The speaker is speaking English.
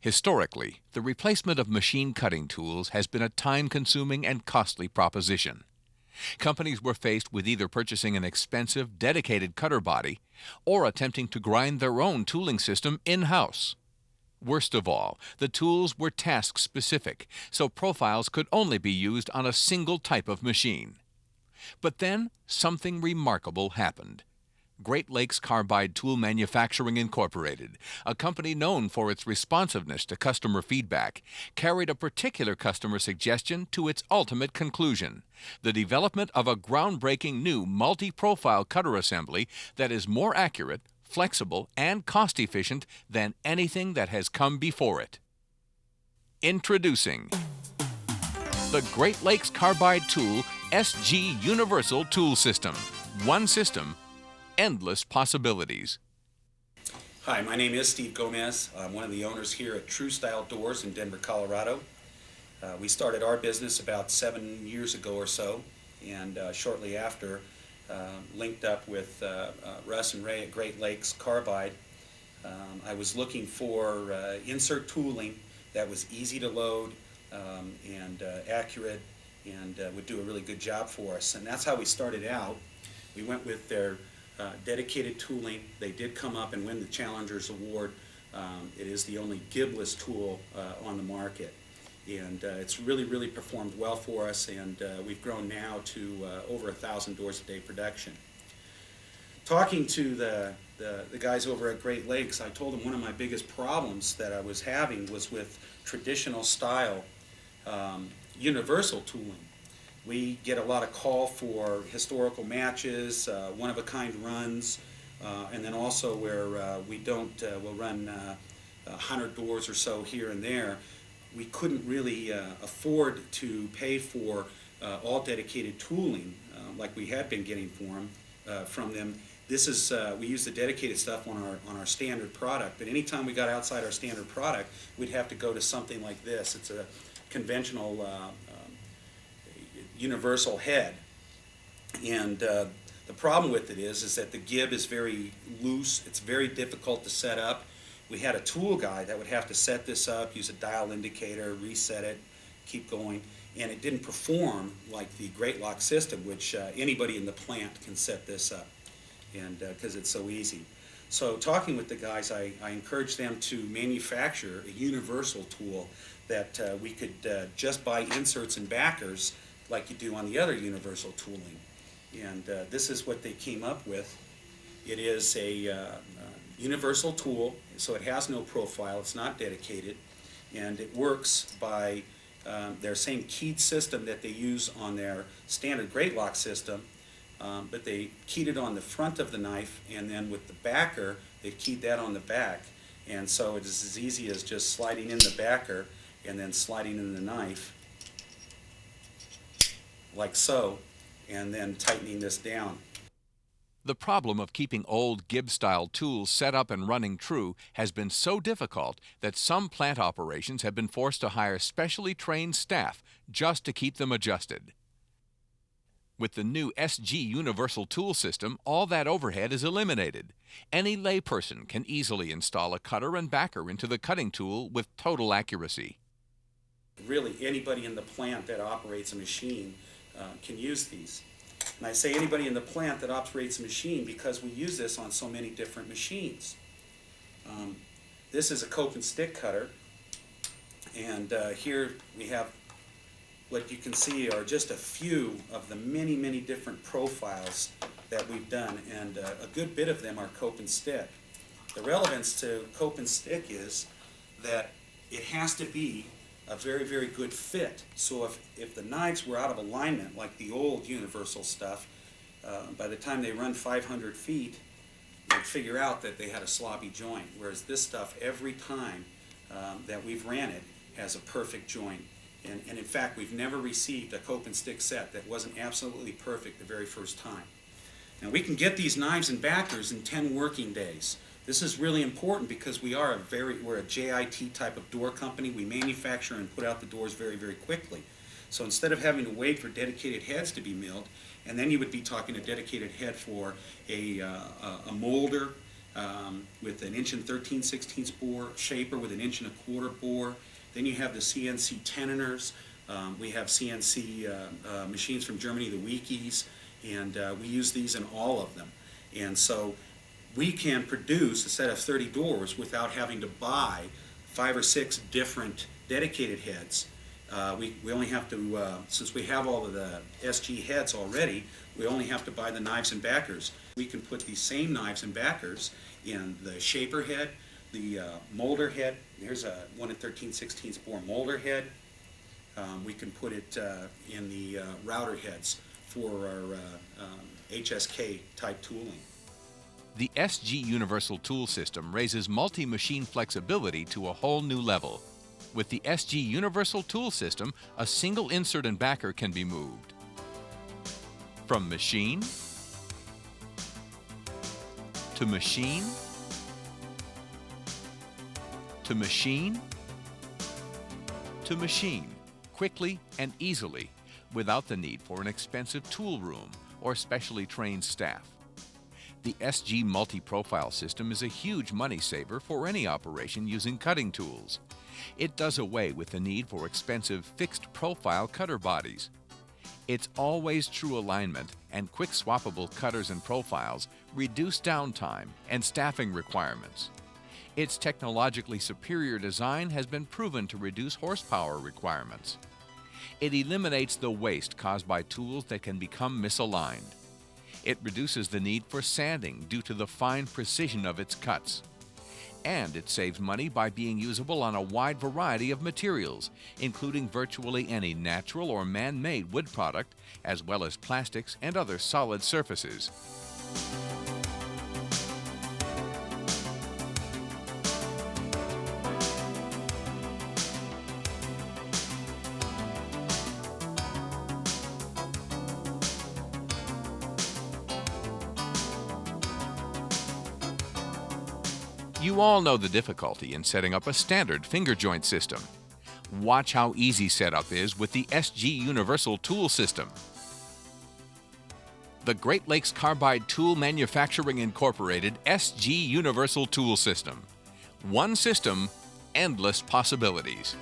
Historically, the replacement of machine cutting tools has been a time-consuming and costly proposition. Companies were faced with either purchasing an expensive, dedicated cutter body or attempting to grind their own tooling system in-house. Worst of all, the tools were task-specific, so profiles could only be used on a single type of machine. But then, something remarkable happened. Great Lakes Carbide Tool Manufacturing Incorporated, a company known for its responsiveness to customer feedback, carried a particular customer suggestion to its ultimate conclusion: the development of a groundbreaking new multi-profile cutter assembly that is more accurate, flexible, and cost-efficient than anything that has come before it. Introducing the Great Lakes Carbide Tool SG Universal Tool System. One system, endless possibilities. Hi, my name is Steve Gomez. I'm one of the owners here at True Style Doors in Denver, Colorado. We started our business about 7 years ago or so, and shortly after linked up with Russ and Ray at Great Lakes Carbide. I was looking for insert tooling that was easy to load and accurate and would do a really good job for us. And that's how we started out. We went with their dedicated tooling. They did come up and win the Challengers Award. It is the only gibless tool on the market. And it's really performed well for us, and we've grown now to over 1,000 doors a day production. Talking to the guys over at Great Lakes, I told them one of my biggest problems that I was having was with traditional style universal tooling. We get a lot of call for historical matches, one-of-a-kind runs, and then also where we don't, we'll run 100 doors or so here and there. We couldn't really afford to pay for all dedicated tooling like we had been getting from them. This is we use the dedicated stuff on our standard product, but anytime we got outside our standard product, we'd have to go to something like this. It's a conventional universal head, and the problem with it is that the gib is very loose. It's very difficult to set up. We had a tool guy that would have to set this up, use a dial indicator, reset it, keep going, and it didn't perform like the Great Lock system, which anybody in the plant can set this up, and because it's so easy. So talking with the guys, I encouraged them to manufacture a universal tool that we could just buy inserts and backers like you do on the other universal tooling. And this is what they came up with. It is a universal tool, so it has no profile, it's not dedicated, and it works by their same keyed system that they use on their standard Great Lock system, but they keyed it on the front of the knife, and then with the backer, they keyed that on the back. And so it is as easy as just sliding in the backer and then sliding in the knife, like so, and then tightening this down. The problem of keeping old Gibb-style tools set up and running true has been so difficult that some plant operations have been forced to hire specially trained staff just to keep them adjusted. With the new SG Universal Tool System, all that overhead is eliminated. Any layperson can easily install a cutter and backer into the cutting tool with total accuracy. Really, anybody in the plant that operates a machine can use these. And I say anybody in the plant that operates a machine because we use this on so many different machines. This is a cope and stick cutter, and here we have what you can see are just a few of the many different profiles that we've done, and a good bit of them are cope and stick. The relevance to cope and stick is that it has to be a very good fit. So if the knives were out of alignment, like the old universal stuff, by the time they run 500 feet, they'd figure out that they had a sloppy joint, whereas this stuff, every time that we've ran it, has a perfect joint. And in fact, we've never received a cope and stick set that wasn't absolutely perfect the very first time. Now, we can get these knives and backers in 10 working days. This is really important because we're a JIT type of door company. We manufacture and put out the doors very quickly. So instead of having to wait for dedicated heads to be milled, and then you would be talking a dedicated head for a molder with an 1 13/16 bore, shaper with an 1 1/4 bore. Then you have the CNC tenoners. We have CNC machines from Germany, the Wikis, and we use these in all of them. And so we can produce a set of 30 doors without having to buy 5 or 6 different dedicated heads. We only have to, since we have all of the SG heads already, we only have to buy the knives and backers. We can put these same knives and backers in the shaper head, the molder head. There's a 1 13/16 bore molder head. We can put it in the router heads for our HSK type tooling. The SG Universal Tool System raises multi-machine flexibility to a whole new level. With the SG Universal Tool System, a single insert and backer can be moved from machine to machine to machine to machine, quickly and easily, without the need for an expensive tool room or specially trained staff. The SG Multi-Profile System is a huge money saver for any operation using cutting tools. It does away with the need for expensive fixed profile cutter bodies. Its always true alignment and quick swappable cutters and profiles reduce downtime and staffing requirements. Its technologically superior design has been proven to reduce horsepower requirements. It eliminates the waste caused by tools that can become misaligned. It reduces the need for sanding due to the fine precision of its cuts. And it saves money by being usable on a wide variety of materials, including virtually any natural or man-made wood product, as well as plastics and other solid surfaces. You all know the difficulty in setting up a standard finger joint system. Watch how easy setup is with the SG Universal Tool System. The Great Lakes Carbide Tool Manufacturing Incorporated SG Universal Tool System. One system, endless possibilities.